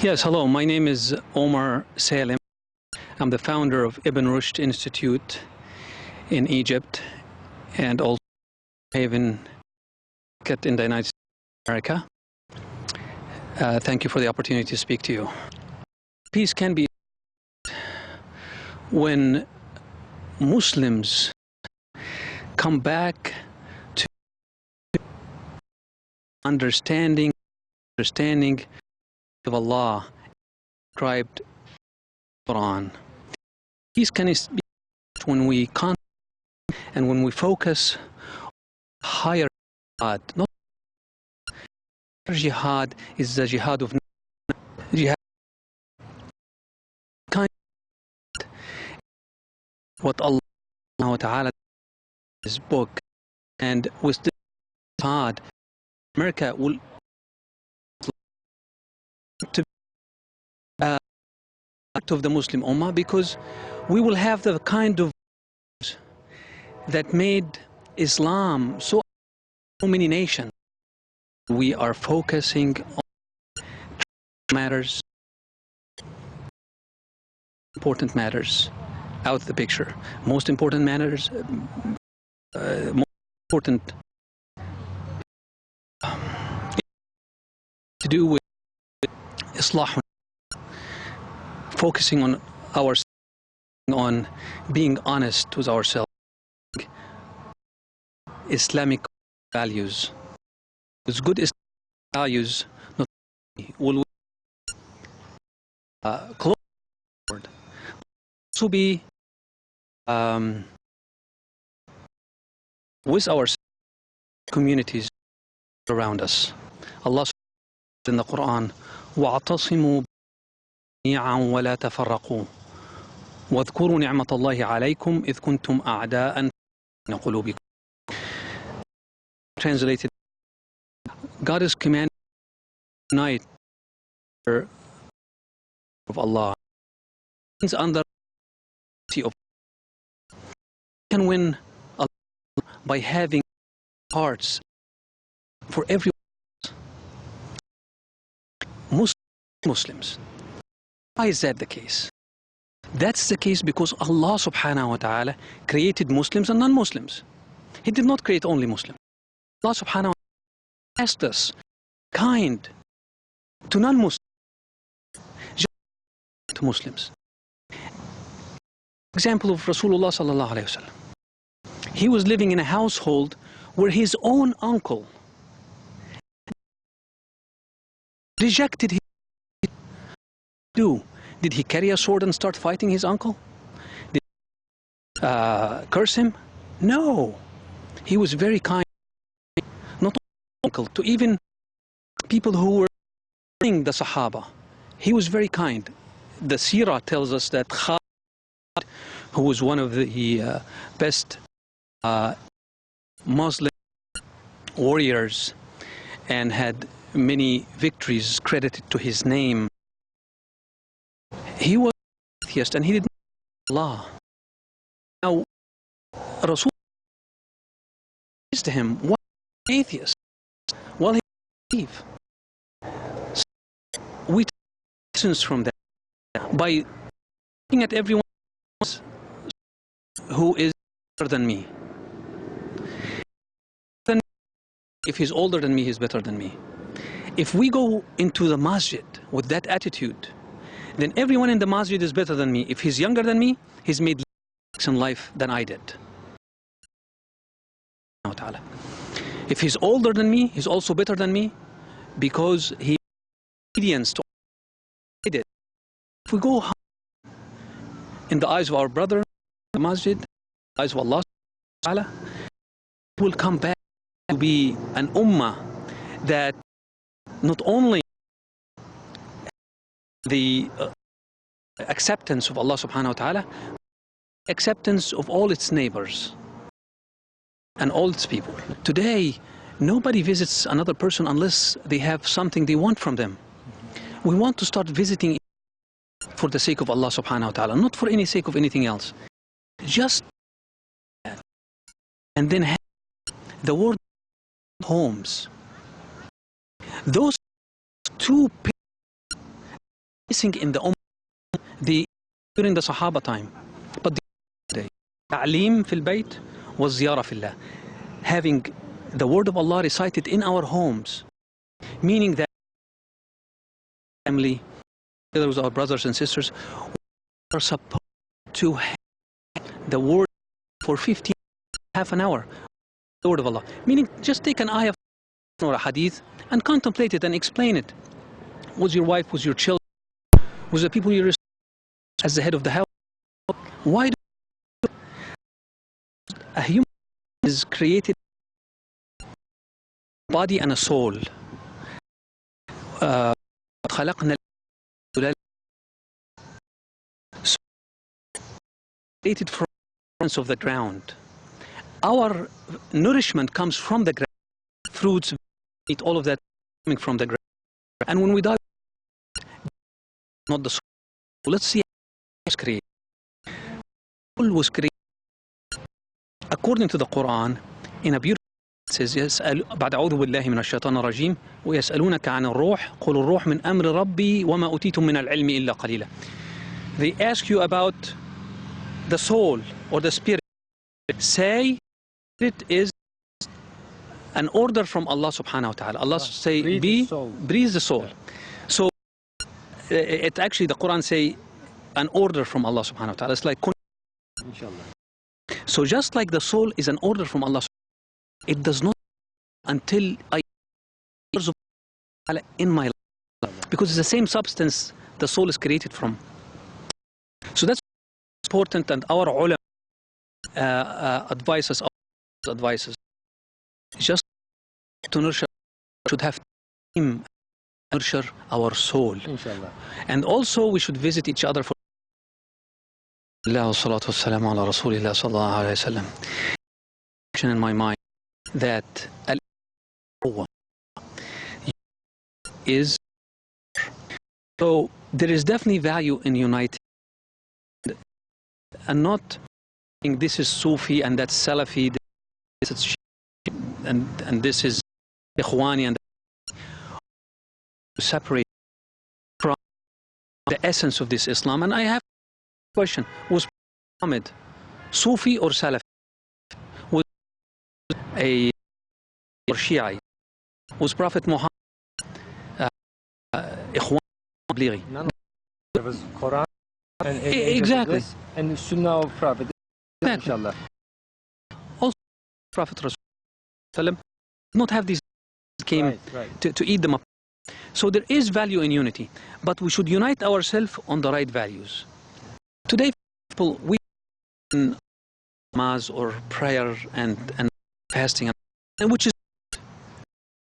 Yes, hello. My name is Omar Salem. I'm the founder of Ibn Rushd Institute in Egypt and also Haven in the United States of America. Thank you for the opportunity to speak to you. Peace can be when Muslims come back to understanding of Allah described in the Quran. Peace can be when we concentrate and when we focus on higher jihad. Not jihad is the jihad of jihad. What Allah Ta'ala in His book, and with this jihad, America will to be part of the Muslim Ummah, because we will have the kind of that made Islam so many nations. We are focusing on matters, important matters out of the picture. Most important matters, most important to do with Islah, focusing on ourselves, on being honest with ourselves. Islamic values. With good Islamic values, not will close forward. To be with our communities around us. Allah says in the Quran, وَاعْتَصِمُوا جميعا ولا تفرقوا واذكروا نعمة الله عليكم إذ كنتم أعداء بين قلوبكم. Translated, God is commanding unite of Allah. Under of can win by having hearts for everyone. Muslims. Why is that the case? That's the case because Allah subhanahu wa ta'ala created Muslims and non-Muslims. He did not create only Muslims. Allah subhanahu wa ta'ala asked us kind to non-Muslims, to Muslims. Example of Rasulullah sallallahu alayhi wa sallam. He was living in a household where his own uncle rejected him. Did he carry a sword and start fighting his uncle? Did he curse him? No. He was very kind, not only uncle, to even people who were the Sahaba. He was very kind. The Seerah tells us that Khalid, who was one of the best Muslim warriors and had many victories credited to his name, he was an atheist and he did not know Allah. Now, Rasul says to him, why are you an atheist? Well, he believe. So we take lessons from that by looking at everyone who is better than me. If he's older than me, he's better than me. If we go into the masjid with that attitude, then everyone in the masjid is better than me. If he's younger than me, he's made less in life than I did. If he's older than me, he's also better than me because he obedience to what I did. If we go in the eyes of our brother, the masjid, the eyes of Allah, will come back to be an ummah that not only the acceptance of Allah subhanahu wa ta'ala, acceptance of all its neighbors and all its people. Today, nobody visits another person unless they have something they want from them. We want to start visiting for the sake of Allah subhanahu wa ta'ala, not for any sake of anything else. Just that. And then have the word homes. Those two missing in the during the Sahaba time. But the ta'aleem fil bayt was ziyarah fillah. Having the word of Allah recited in our homes, meaning that family, together with our brothers and sisters, we are supposed to have the word for 15, half an hour, the word of Allah. Meaning, just take an ayah or a hadith and contemplate it and explain it. Was your wife, was your children, was the people you respect as the head of the house? Why do a human is created body and a soul? خلقنا created from of the ground. Our nourishment comes from the ground. Fruits, meat, all of that coming from the ground. And when we die, not the soul. Let's see how it was created. Soul was created according to the Quran in a beautiful says بعد أعوذ بالله من الشيطان الرجيم ويسألونك عن الروح قل الروح من أمر ربي وما أوتيتم من العلم إلا قليلا. They ask you about the soul or the spirit. Say it is an order from Allah subhanahu wa ta'ala. Allah say breathe the soul. So it actually the Quran say an order from Allah subhanahu wa ta'ala. It's like inshallah. So just like the soul is an order from Allah, it does not until I in my life, because it's the same substance the soul is created from. So that's important, and our ulama advises just to nurture, should have time nurture our soul, inshallah. And also we should visit each other for Allah wa salatu wassalamu ala rasulillah sallallahu alayhi wa sallam. In my mind that is so there is definitely value in uniting and not think this is Sufi and that's Salafi, this is Sheikh, and this is Ikhwani, and separate from the essence of this Islam. And I have a question: was Muhammad Sufi or Salafi? Was a or Shiite? Was Prophet Muhammad Ikhwani? There was Quran and exactly and Sunnah of Prophet. Exactly. Inshallah. Also, Prophet Salem did not have these came right. To eat them up. So there is value in unity, but we should unite ourselves on the right values. Today, people, we in namaz or prayer and fasting, and which is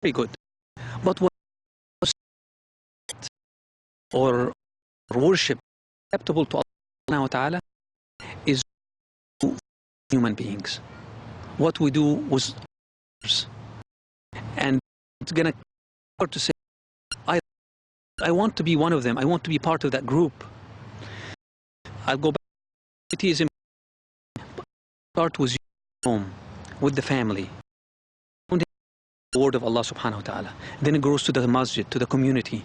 very good. But what or worship acceptable to Allah Ta'ala is human beings. What we do was others. And it's gonna hard to say I want to be one of them, I want to be part of that group. I'll go back. It is important. Start with your home, with the family. The word of Allah subhanahu wa ta'ala. Then it grows to the masjid, to the community,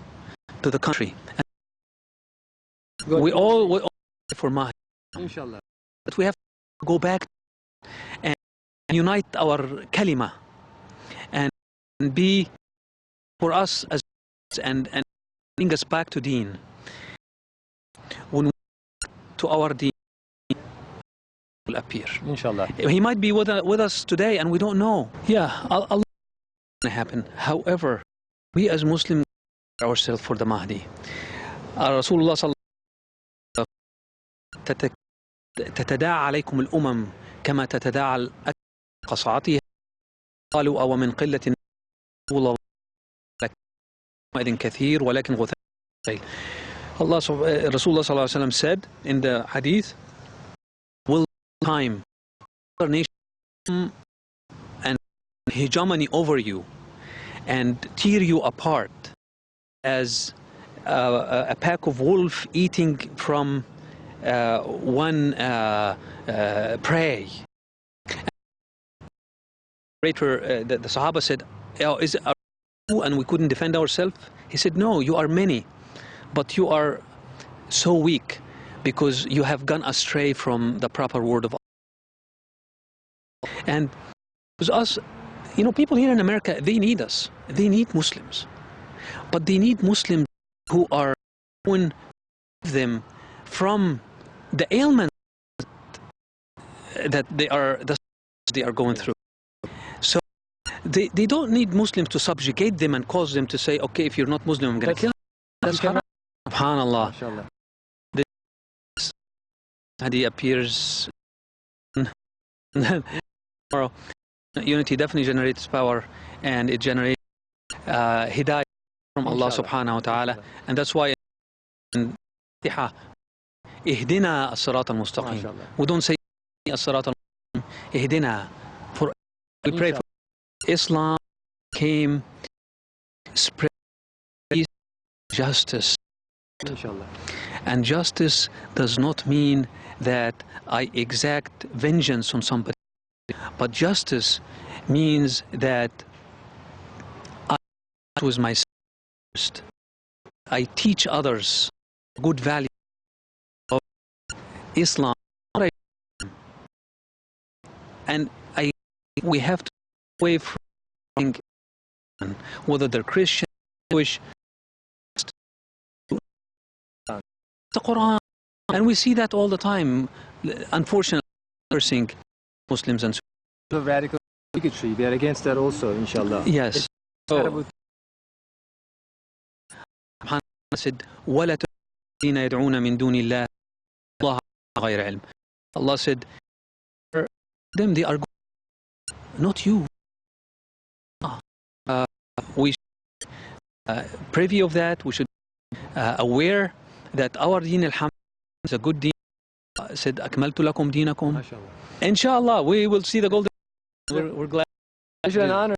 to the country. We all for Mahdi. Inshallah. But we have to go back and unite our kalima and be for us as and bring us back to deen. When we to our deen will appear. Inshallah. He might be with us today and we don't know. Yeah, Allah happen. However, we as Muslims ourselves for the Mahdi. Rasulullah sallallahu تتداعى عليكم الأمم كما تتداعى الأكل قصعتها قالوا أو من قلة طول كثير ولكن غثاء قليل. Rasulullah sallallahu alaihi wasallam said in the hadith, will time other nation and hegemony over you and tear you apart as a pack of wolves eating from one prey. Later, the Sahaba said, oh, is it and we couldn't defend ourselves? He said, no, you are many, but you are so weak because you have gone astray from the proper word of Allah. And with us, you know, people here in America, they need us. They need Muslims. But they need Muslims who are going them from the ailments that they are going through. So they don't need Muslims to subjugate them and cause them to say, okay, if you're not Muslim, I'm going to kill you. That's haram. SubhanAllah. This hadith appears tomorrow. Unity definitely generates power, and it generates hidayah from Allah subhanahu wa ta'ala. And that's why in Fatiha, ihdina as-sirat al-mustaqim. We don't say as-sirat al-mustaqim, ihdina. We pray for Islam came, spread peace, justice. Inshallah. And justice does not mean that I exact vengeance on somebody, but justice means that I with myself first. I teach others good value of Islam, and we have to away from whether they're Christian, Jewish, the Quran, and we see that all the time. Unfortunately, we're seeing Muslims and The radical bigotry, they are against that also, inshallah. yes. So, said, وَلَا الَّذِينَ يَدْعُونَ مِن دُونِ اللَّهِ اللَّهَ غَيْرَ عِلْمٍ. Allah said, them they are good, not you. We should privy of that. We should aware that our deen al-hamd is a good deen. Said, أَكْمَلْتُ لَكُمْ دِينَكُمْ. Inshallah, we will see the golden. We're glad. Pleasure and honor.